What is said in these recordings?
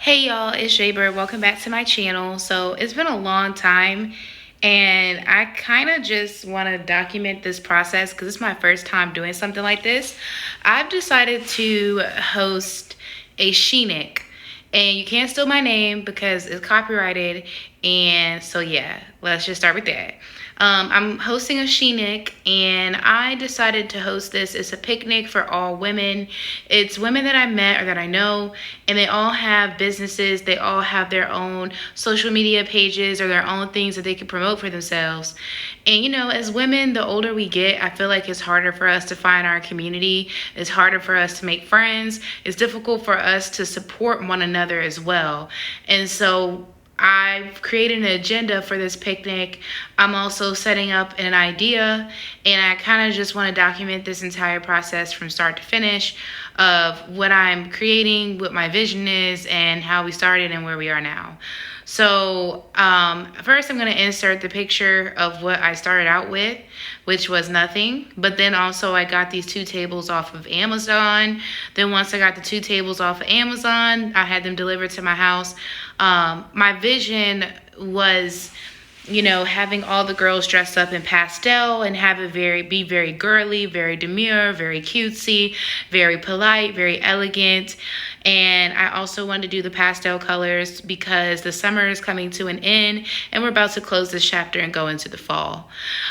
Hey y'all, it's Jaybird. Welcome back to my channel. So it's been a long time and I kind of just want to document this process because it's my first time doing something like this. I've decided to host a Sheenick, and you can't steal my name because it's copyrighted. And so yeah, let's just start with that. I'm hosting a Sheenick, and I decided to host this. It's a picnic for all women. It's women that I met or that I know, and they all have businesses. They all have their own social media pages or their own things that they can promote for themselves. And you know, as women, the older we get, I feel like it's harder for us to find our community. It's harder for us to make friends. It's difficult for us to support one another as well. And so I've created an agenda for this picnic. I'm also setting up an idea, and I kind of just want to document this entire process from start to finish of what I'm creating, what my vision is, and how we started and where we are now. So first I'm going to insert the picture of what I started out with, which was nothing. But then also I got these two tables off of Amazon. Then once I got the two tables off of Amazon, I had them delivered to my house. My vision was, you know, having all the girls dressed up in pastel and have it be very girly, very demure, very cutesy, very polite, very elegant. And I also wanted to do the pastel colors because the summer is coming to an end and we're about to close this chapter and go into the fall.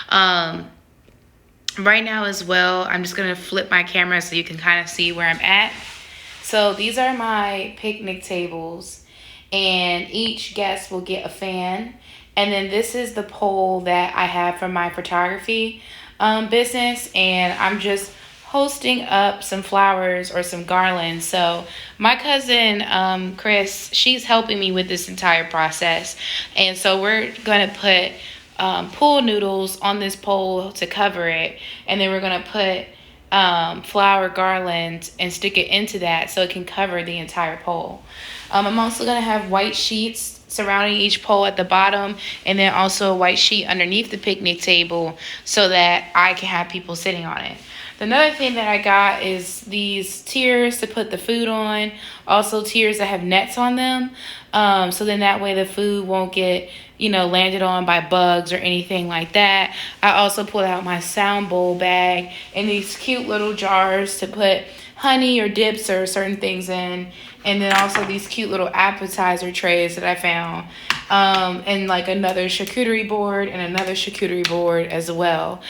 Right now as well, I'm just gonna flip my camera so you can kind of see where I'm at. So these are my picnic tables, and each guest will get a fan. And then this is the pole that I have from my photography business, and I'm just hosting up some flowers or some garlands. So my cousin Chris, she's helping me with this entire process, and so we're gonna put pool noodles on this pole to cover it, and then we're gonna put flower garland and stick it into that so it can cover the entire pole. I'm also going to have white sheets surrounding each pole at the bottom, and then also a white sheet underneath the picnic table so that I can have people sitting on it. Another thing that I got is these tiers to put the food on, also tiers that have nets on them, so then that way the food won't get, you know, landed on by bugs or anything like that. I also pulled out my sound bowl bag and these cute little jars to put honey or dips or certain things in, and then also these cute little appetizer trays that I found, and like another charcuterie board and another charcuterie board as well.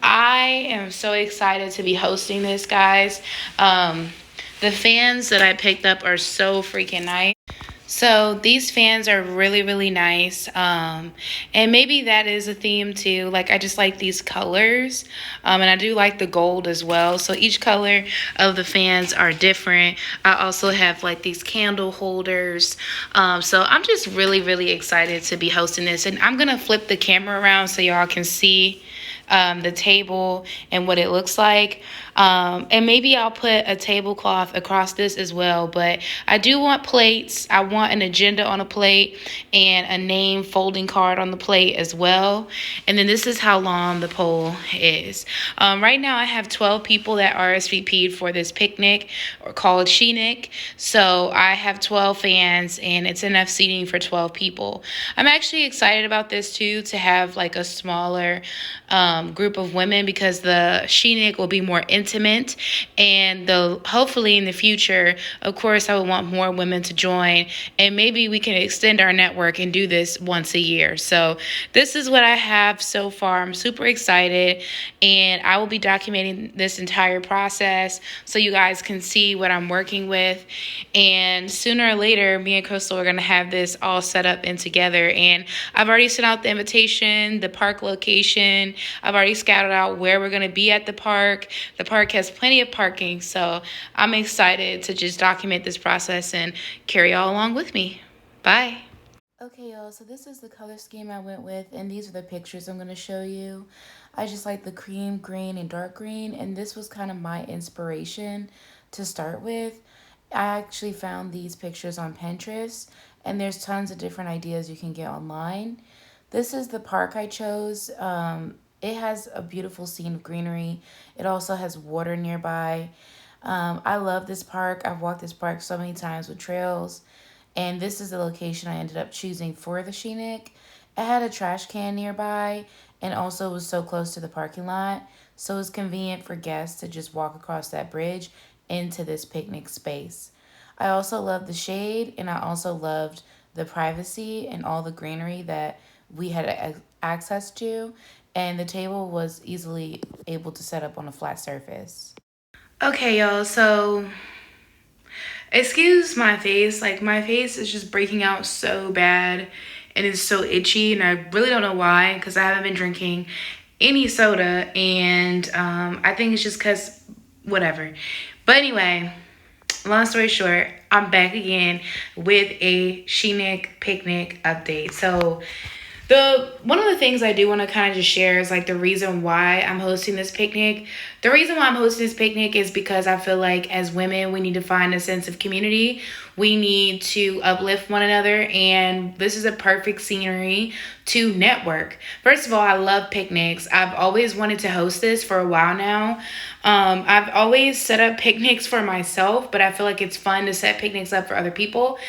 I am so excited to be hosting this, guys. The fans that I picked up are so freaking nice. So these fans are really, really nice. And maybe that is a theme too. Like, I just like these colors. And I do like the gold as well. So each color of the fans are different. I also have like these candle holders. So I'm just really, really excited to be hosting this. And I'm going to flip the camera around so y'all can see the table and what it looks like. And maybe I'll put a tablecloth across this as well. But I do want plates. I want an agenda on a plate and a name folding card on the plate as well. And then this is how long the pole is. Right now I have 12 people that RSVP'd for this picnic, or called Sheenick. So I have 12 fans and it's enough seating for 12 people. I'm actually excited about this too, to have like a smaller group of women, because the Sheenick will be more intimate, and hopefully in the future, of course, I would want more women to join, and maybe we can extend our network and do this once a year. So this is what I have so far. I'm super excited, and I will be documenting this entire process so you guys can see what I'm working with. And sooner or later, me and Crystal are going to have this all set up and together, and I've already sent out the invitation, the park location. I've already scouted out where we're going to be at the park. The park has plenty of parking, so I'm excited to just document this process and carry y'all along with me. Bye. Okay, y'all, so this is the color scheme I went with, and these are the pictures I'm going to show you. I just like the cream, green, and dark green, and this was kind of my inspiration to start with. I actually found these pictures on Pinterest, and there's tons of different ideas you can get online. This is the park I chose. It has a beautiful scene of greenery. It also has water nearby. I love this park. I've walked this park so many times with trails. And this is the location I ended up choosing for the Sheenick. It had a trash can nearby and also was so close to the parking lot, so it was convenient for guests to just walk across that bridge into this picnic space. I also loved the shade, and I also loved the privacy and all the greenery that we had access to, and the table was easily able to set up on a flat surface. Okay, y'all, so excuse my face. Like, my face is just breaking out so bad and it's so itchy, and I really don't know why, because I haven't been drinking any soda, and I think it's just because whatever. But anyway, long story short, I'm back again with a Sheenick picnic update. So one of the things I do want to kind of just share is like the reason why I'm hosting this picnic. The reason why I'm hosting this picnic is because I feel like as women, we need to find a sense of community. We need to uplift one another, and this is a perfect scenery to network. First of all, I love picnics. I've always wanted to host this for a while now. I've always set up picnics for myself, but I feel like it's fun to set picnics up for other people.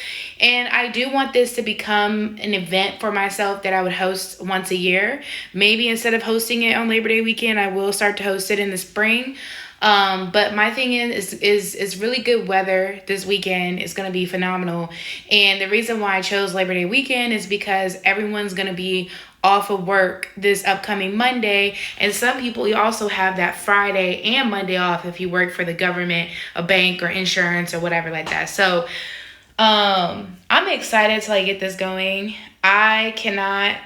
And I do want this to become an event for myself that I would host once a year. Maybe instead of hosting it on Labor Day weekend, I will start to host it in the spring. But my thing is really good weather this weekend. It's going to be phenomenal. And the reason why I chose Labor Day weekend is because everyone's going to be off of work this upcoming Monday. And some people, you also have that Friday and Monday off if you work for the government, a bank, or insurance or whatever like that. So I'm excited to like get this going. I cannot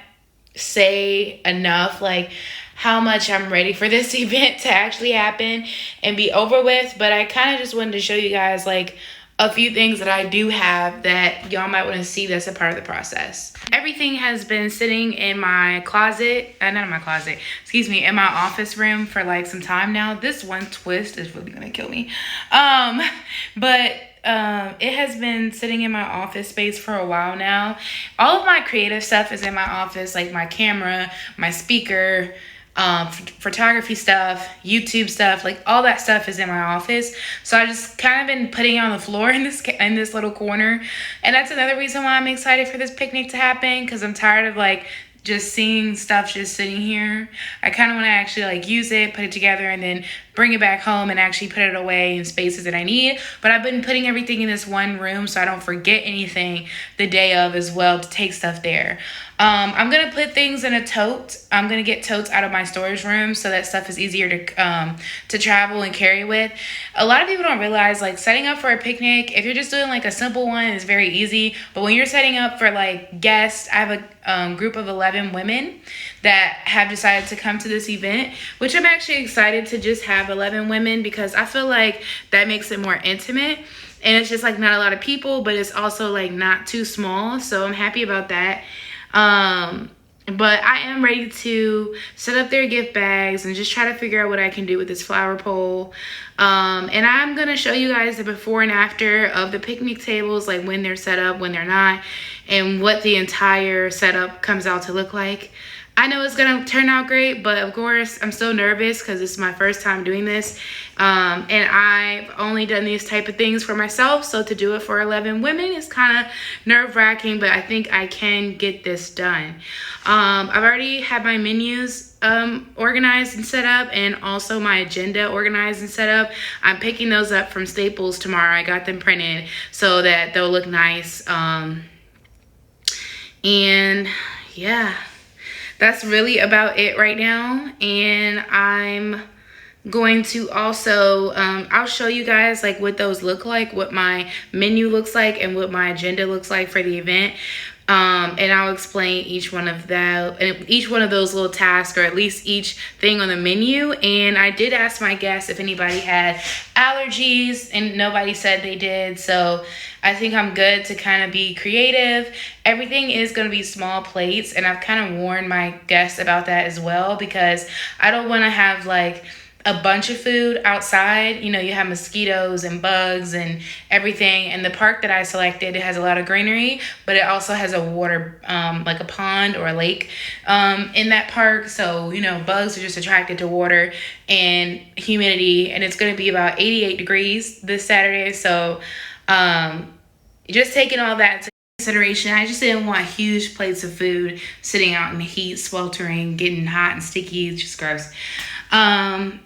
say enough like how much I'm ready for this event to actually happen and be over with. But I kind of just wanted to show you guys like a few things that I do have that y'all might want to see that's a part of the process. Everything has been sitting in my closet, not in my closet, excuse me, in my office room for like some time now. This one twist is really gonna kill me. But it has been sitting in my office space for a while now. All of my creative stuff is in my office, like my camera, my speaker, photography stuff, YouTube stuff, like all that stuff is in my office. So I just kind of been putting it on the floor in this little corner. And that's another reason why I'm excited for this picnic to happen, because I'm tired of like just seeing stuff just sitting here. I kind of want to actually like use it, put it together, and then bring it back home and actually put it away in spaces that I need. But I've been putting everything in this one room so I don't forget anything the day of as well to take stuff there. I'm going to put things in a tote. I'm going to get totes out of my storage room so that stuff is easier to travel and carry with. A lot of people don't realize like setting up for a picnic, if you're just doing like a simple one, is very easy. But when you're setting up for like guests, I have a group of 11 women that have decided to come to this event, which I'm actually excited to just have 11 women because I feel like that makes it more intimate. And it's just like not a lot of people, but it's also like not too small. So I'm happy about that. But I am ready to set up their gift bags and just try to figure out what I can do with this flower pole. And I'm going to show you guys the before and after of the picnic tables, like when they're set up, when they're not, and what the entire setup comes out to look like. I know it's going to turn out great, but of course I'm still nervous because this is my first time doing this. And I've only done these type of things for myself. So to do it for 11 women is kind of nerve-wracking, but I think I can get this done. I've already had my menus organized and set up, and also my agenda organized and set up. I'm picking those up from Staples tomorrow. I got them printed so that they'll look nice. And yeah, that's really about it right now. And I'm going to also I'll show you guys like what those look like, what my menu looks like, and what my agenda looks like for the event. And I'll explain each one of those little tasks, or at least each thing on the menu. And I did ask my guests if anybody had allergies, and nobody said they did. So I think I'm good to kind of be creative. Everything is going to be small plates, and I've kind of warned my guests about that as well, because I don't want to have like a bunch of food outside. You know, you have mosquitoes and bugs and everything. And the park that I selected, it has a lot of greenery, but it also has a water, like a pond or a lake in that park. So, you know, bugs are just attracted to water and humidity. And it's going to be about 88 degrees this Saturday. So, just taking all that into consideration, I just didn't want huge plates of food sitting out in the heat, sweltering, getting hot and sticky. It's just gross.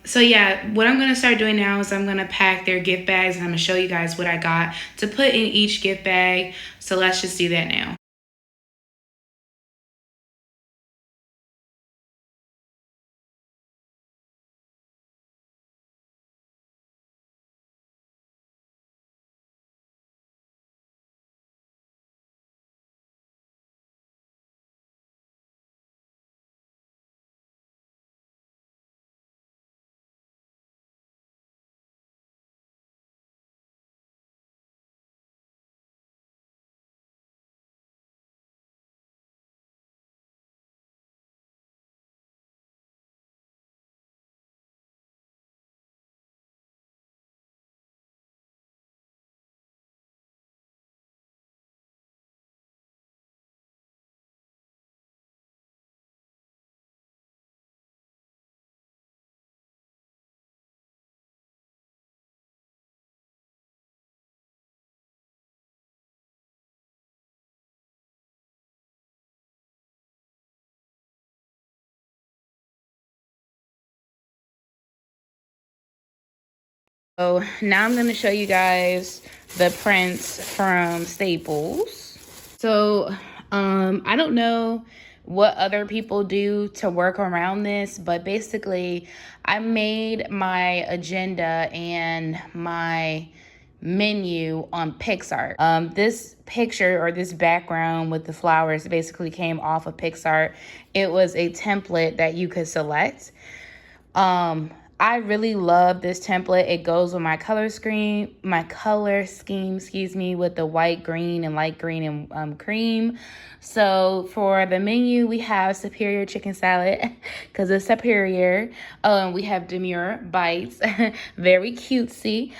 So yeah, what I'm gonna start doing now is I'm gonna pack their gift bags, and I'm gonna show you guys what I got to put in each gift bag. So let's just do that now. So now I'm gonna show you guys the prints from Staples. So, I don't know what other people do to work around this, but basically, I made my agenda and my menu on PixArt. This picture or this background with the flowers basically came off of PixArt. It was a template that you could select. Um, I really love this template. It goes with my color scheme, excuse me, with the white, green, and light green and cream. So for the menu, we have superior chicken salad because it's superior. We have Demure bites, very cutesy.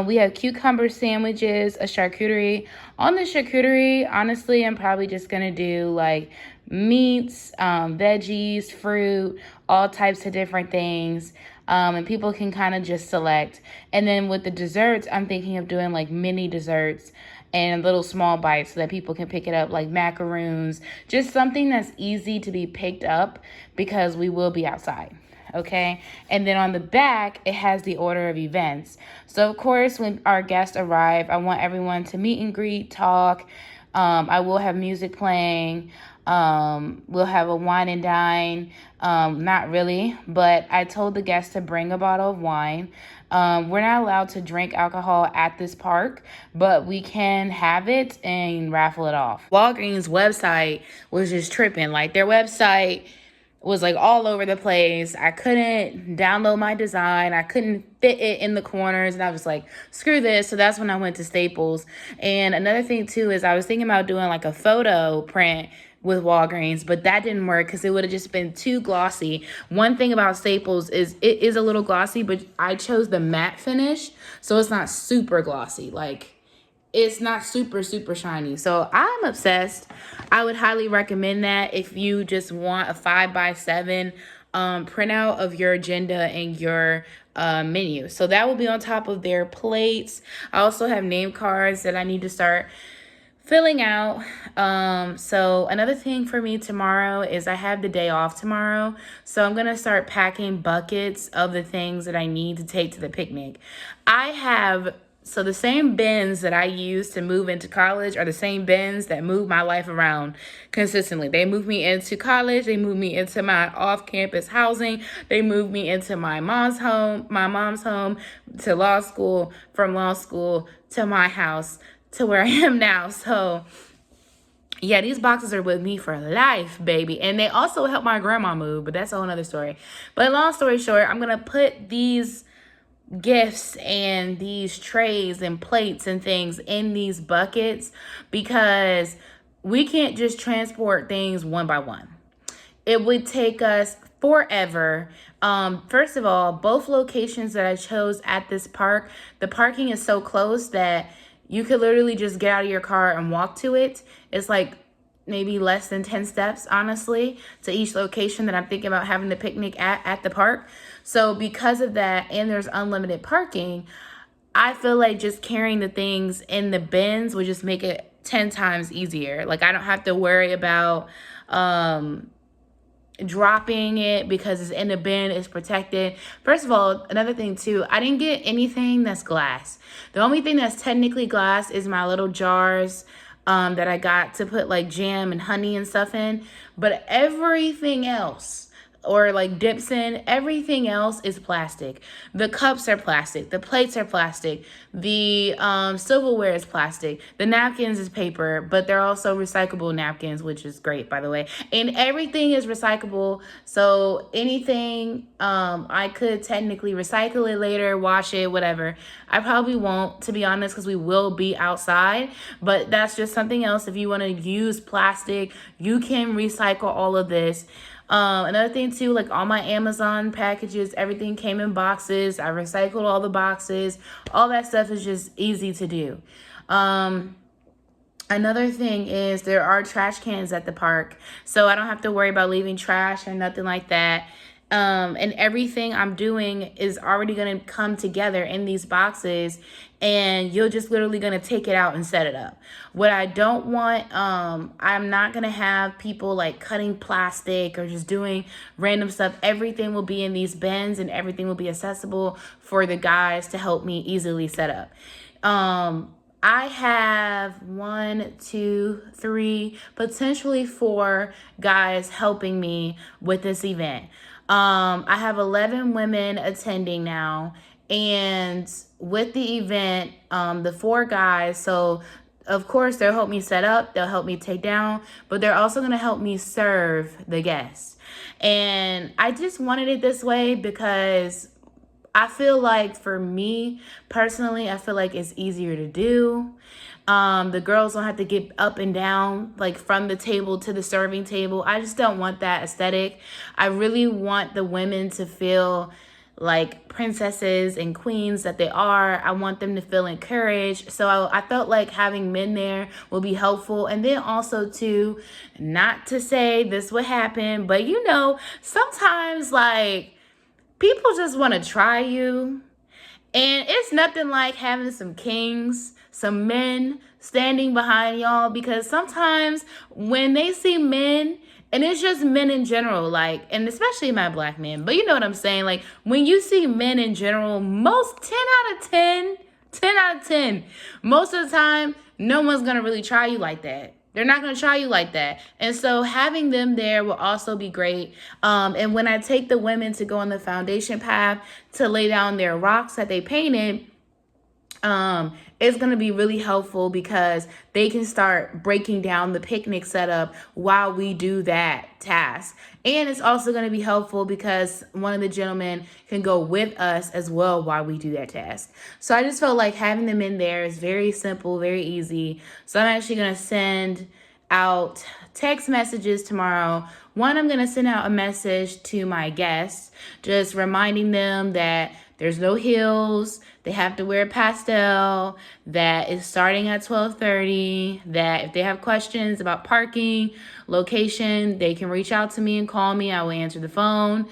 We have cucumber sandwiches, a charcuterie. On the charcuterie, honestly, I'm probably just gonna do like meats, veggies, fruit, all types of different things. And people can kind of just select. And then with the desserts, I'm thinking of doing like mini desserts and little small bites so that people can pick it up, like macaroons, just something that's easy to be picked up because we will be outside. Okay, and then on the back it has the order of events. So of course, when our guests arrive, I want everyone to meet and greet, talk. I will have music playing. We'll have a wine and dine. Not really, but I told the guests to bring a bottle of wine. We're not allowed to drink alcohol at this park, but we can have it and raffle it off. Walgreens website was just tripping. Like their website was like all over the place. I couldn't download my design. I couldn't fit it in the corners. And I was like, screw this. So that's when I went to Staples. And another thing too is I was thinking about doing like a photo print with Walgreens, but that didn't work because it would have just been too glossy. One thing about Staples is it is a little glossy, but I chose the matte finish. So it's not super glossy. Like it's not super shiny. So I'm obsessed. I would highly recommend that if you just want a 5x7 printout of your agenda and your menu. So that will be on top of their plates. I also have name cards that I need to start filling out. So another thing for me tomorrow is I have the day off tomorrow. So I'm going to start packing buckets of the things that I need to take to the picnic. So the same bins that I use to move into college are the same bins that move my life around consistently. They move me into college. They move me into my off-campus housing. They move me into my mom's home, to law school, from law school to my house, to where I am now. So yeah, these boxes are with me for life, baby. And they also help my grandma move, but that's a whole nother story. But long story short, I'm going to put these gifts and these trays and plates and things in these buckets because we can't just transport things one by one. It would take us forever. First of all, both locations that I chose at this park, the parking is so close that you could literally just get out of your car and walk to it. It's like maybe less than 10 steps, honestly, to each location that I'm thinking about having the picnic at the park. So because of that, and there's unlimited parking, I feel like just carrying the things in the bins would just make it 10 times easier. Like I don't have to worry about um dropping it because it's in the bin, it's protected. First of all, another thing too, I didn't get anything that's glass. The only thing that's technically glass is my little jars that I got to put like jam and honey and stuff in. But everything else, or like dips in, everything else is plastic. The cups are plastic, the plates are plastic, the silverware is plastic, the napkins is paper, but they're also recyclable napkins, which is great, by the way. And everything is recyclable, so anything I could technically recycle it later, wash it, whatever. I probably won't, to be honest, because we will be outside, but that's just something else. If you want to use plastic, you can recycle all of this. Another thing too, like all my Amazon packages, everything came in boxes. I recycled all the boxes. All that stuff is just easy to do. Another thing is there are trash cans at the park, so I don't have to worry about leaving trash or nothing like that. And everything I'm doing is already going to come together in these boxes, and you're just literally going to take it out and set it up. What I don't want, I'm not going to have people like cutting plastic or just doing random stuff. Everything will be in these bins and everything will be accessible for the guys to help me easily set up. I have 1, 2, 3, potentially 4 guys helping me with this event. I have 11 women attending now, and with the event, the 4 guys, so of course they'll help me set up, they'll help me take down, but they're also going to help me serve the guests. And I just wanted it this way because I feel like for me personally, I feel like it's easier to do. The girls don't have to get up and down like from the table to the serving table. I just don't want that aesthetic. I really want the women to feel like princesses and queens that they are. I want them to feel encouraged. So I felt like having men there will be helpful. And then also too, not to say this would happen, but you know, sometimes like people just want to try you. And it's nothing like having some kings, some men standing behind y'all, because sometimes when they see men, and it's just men in general, like, and especially my black men, but you know what I'm saying? Like, when you see men in general, most 10 out of 10, 10 out of 10, most of the time, no one's going to really try you like that. They're not going to try you like that. And so having them there will also be great. And when I take the women to go on the foundation path to lay down their rocks that they painted, it's going to be really helpful because they can start breaking down the picnic setup while we do that task. And it's also going to be helpful because one of the gentlemen can go with us as well while we do that task. So I just felt like having them in there is very simple, very easy. So I'm actually going to send out text messages tomorrow. One, I'm going to send out a message to my guests, just reminding them that there's no heels, they have to wear pastel, that is starting at 12:30, that if they have questions about parking, location, they can reach out to me and call me. I will answer the phone.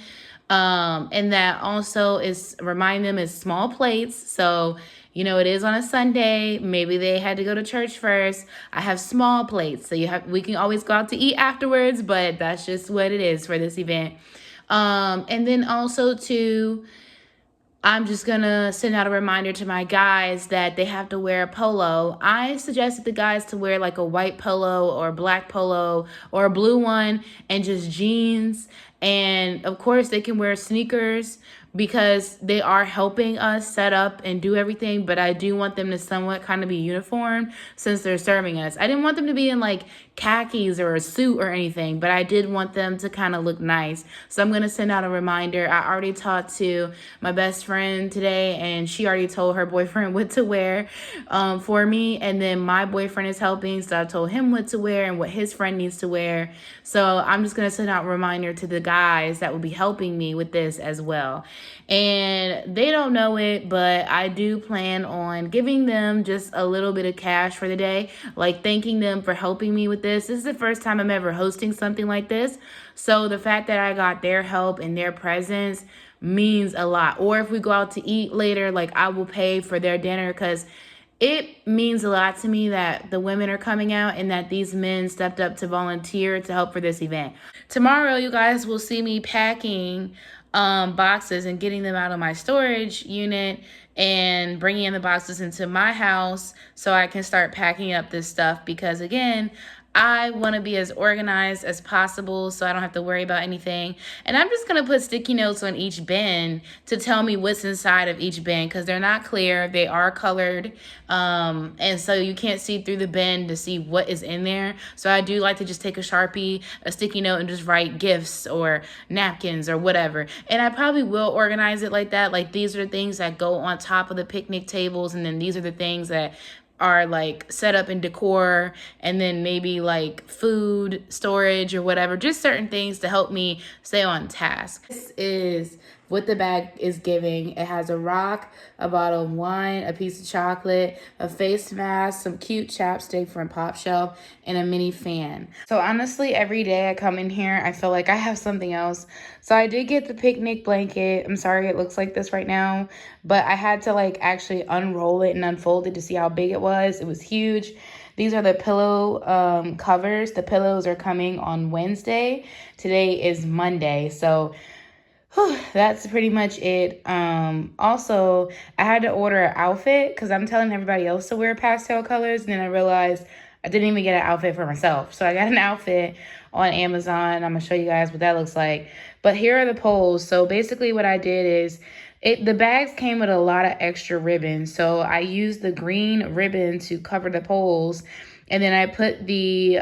And that also is remind them it's small plates. So, you know, it is on a Sunday. Maybe they had to go to church first. I have small plates. So we can always go out to eat afterwards, but that's just what it is for this event. And then also too, I'm just going to send out a reminder to my guys that they have to wear a polo. I suggested the guys to wear like a white polo or a black polo or a blue one and just jeans. And of course they can wear sneakers because they are helping us set up and do everything. But I do want them to somewhat kind of be uniform since they're serving us. I didn't want them to be in like khakis or a suit or anything, but I did want them to kind of look nice. So I'm going to send out a reminder. I already talked to my best friend today and she already told her boyfriend what to wear for me. And then my boyfriend is helping. So I told him what to wear and what his friend needs to wear. So I'm just going to send out a reminder to the guys that will be helping me with this as well. And they don't know it, but I do plan on giving them just a little bit of cash for the day, like thanking them for helping me with this. This is the first time I'm ever hosting something like this. So the fact that I got their help and their presence means a lot. Or if we go out to eat later, like I will pay for their dinner because it means a lot to me that the women are coming out and that these men stepped up to volunteer to help for this event. Tomorrow, you guys will see me packing boxes and getting them out of my storage unit and bringing in the boxes into my house so I can start packing up this stuff because, again, I want to be as organized as possible so I don't have to worry about anything. And I'm just going to put sticky notes on each bin to tell me what's inside of each bin because they're not clear. They are colored. And so you can't see through the bin to see what is in there. So I do like to just take a Sharpie, a sticky note, and just write gifts or napkins or whatever. And I probably will organize it like that. Like these are the things that go on top of the picnic tables. And then these are the things that are like set up in decor, and then maybe like food storage or whatever, just certain things to help me stay on task. This is what the bag is giving. It has a rock, a bottle of wine, a piece of chocolate, a face mask, some cute chapstick from Pop Shelf, and a mini fan. So honestly, every day I come in here, I feel like I have something else. So I did get the picnic blanket. I'm sorry it looks like this right now, but I had to like actually unroll it and unfold it to see how big it was. It was huge. These are the pillow covers. The pillows are coming on Wednesday. Today is Monday. So that's pretty much it. Also, I had to order an outfit because I'm telling everybody else to wear pastel colors. And then I realized I didn't even get an outfit for myself. So I got an outfit on Amazon. I'm going to show you guys what that looks like. But here are the poles. So basically what I did is the bags came with a lot of extra ribbon. So I used the green ribbon to cover the poles. And then I put the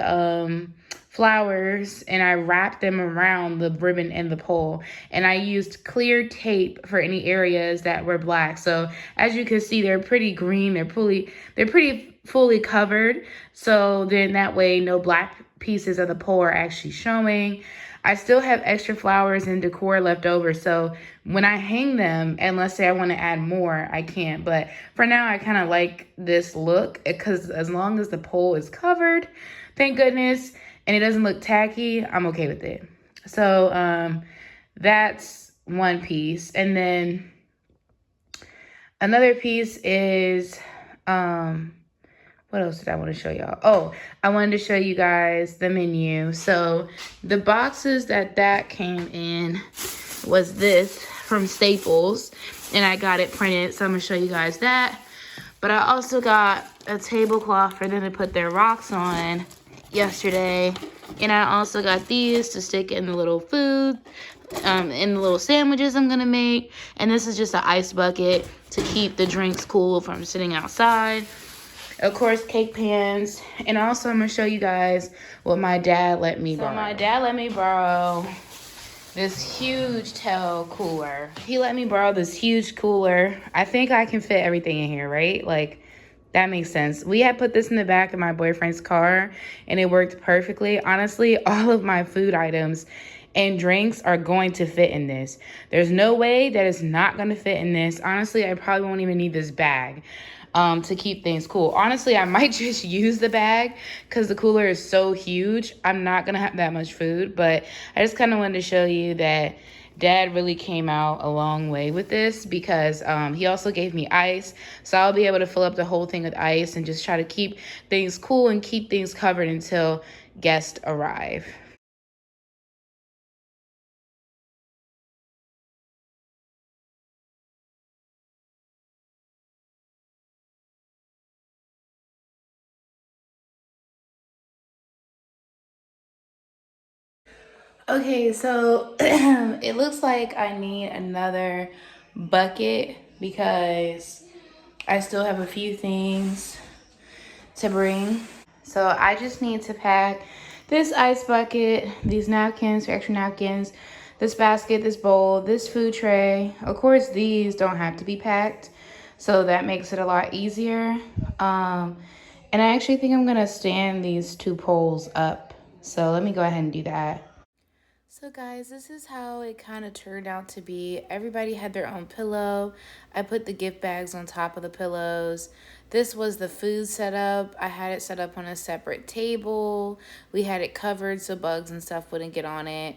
flowers and I wrapped them around the ribbon and the pole. And I used clear tape for any areas that were black. So as you can see, they're pretty green. They're pretty fully covered. So then that way no black pieces of the pole are actually showing. I still have extra flowers and decor left over. So when I hang them, and let's say I want to add more, I can. But for now, I kind of like this look because as long as the pole is covered, thank goodness, and it doesn't look tacky, I'm okay with it. So that's one piece. And then another piece is, what else did I want to show y'all? Oh, I wanted to show you guys the menu. So the boxes that came in was this from Staples, and I got it printed. So I'm going to show you guys that. But I also got a tablecloth for them to put their rocks on yesterday. And I also got these to stick in the little food, in the little sandwiches I'm going to make. And this is just an ice bucket to keep the drinks cool from sitting outside. Of course, cake pans. And also, I'm going to show you guys what my dad let me borrow. So my dad let me borrow this huge tail cooler. He let me borrow this huge cooler. I think I can fit everything in here, right? Like, that makes sense. We had put this in the back of my boyfriend's car, and it worked perfectly. Honestly, all of my food items and drinks are going to fit in this. There's no way that it's not going to fit in this. Honestly, I probably won't even need this bag to keep things cool. Honestly, I might just use the bag because the cooler is so huge. I'm not going to have that much food, but I just kind of wanted to show you that Dad really came out a long way with this because he also gave me ice. So I'll be able to fill up the whole thing with ice and just try to keep things cool and keep things covered until guests arrive. Okay, so it looks like I need another bucket because I still have a few things to bring. So I just need to pack this ice bucket, these napkins, extra napkins, this basket, this bowl, this food tray. Of course, these don't have to be packed, so that makes it a lot easier. And I actually think I'm gonna stand these two poles up. So let me go ahead and do that. So guys, this is how it kind of turned out to be. Everybody had their own pillow. I put the gift bags on top of the pillows. This was the food setup. I had it set up on a separate table. We had it covered so bugs and stuff wouldn't get on it.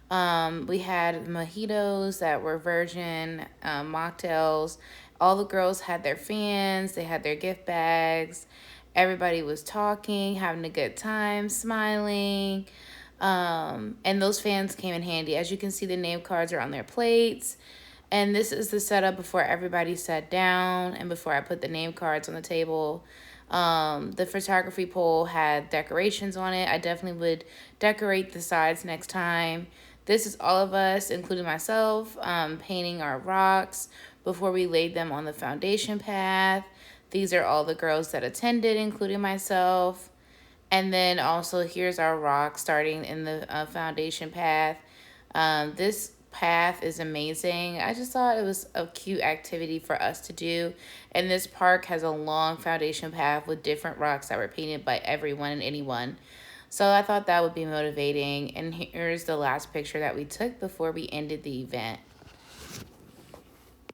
We had mojitos that were virgin, mocktails. All the girls had their fans, they had their gift bags. Everybody was talking, having a good time, smiling. And those fans came in handy. As you can see, the name cards are on their plates. And this is the setup before everybody sat down and before I put the name cards on the table. The photography pole had decorations on it. I definitely would decorate the sides next time. This is all of us, including myself, painting our rocks before we laid them on the foundation path. These are all the girls that attended, including myself. And then also here's our rock starting in the foundation path. This path is amazing. I just thought it was a cute activity for us to do. And this park has a long foundation path with different rocks that were painted by everyone and anyone. So I thought that would be motivating. And here's the last picture that we took before we ended the event.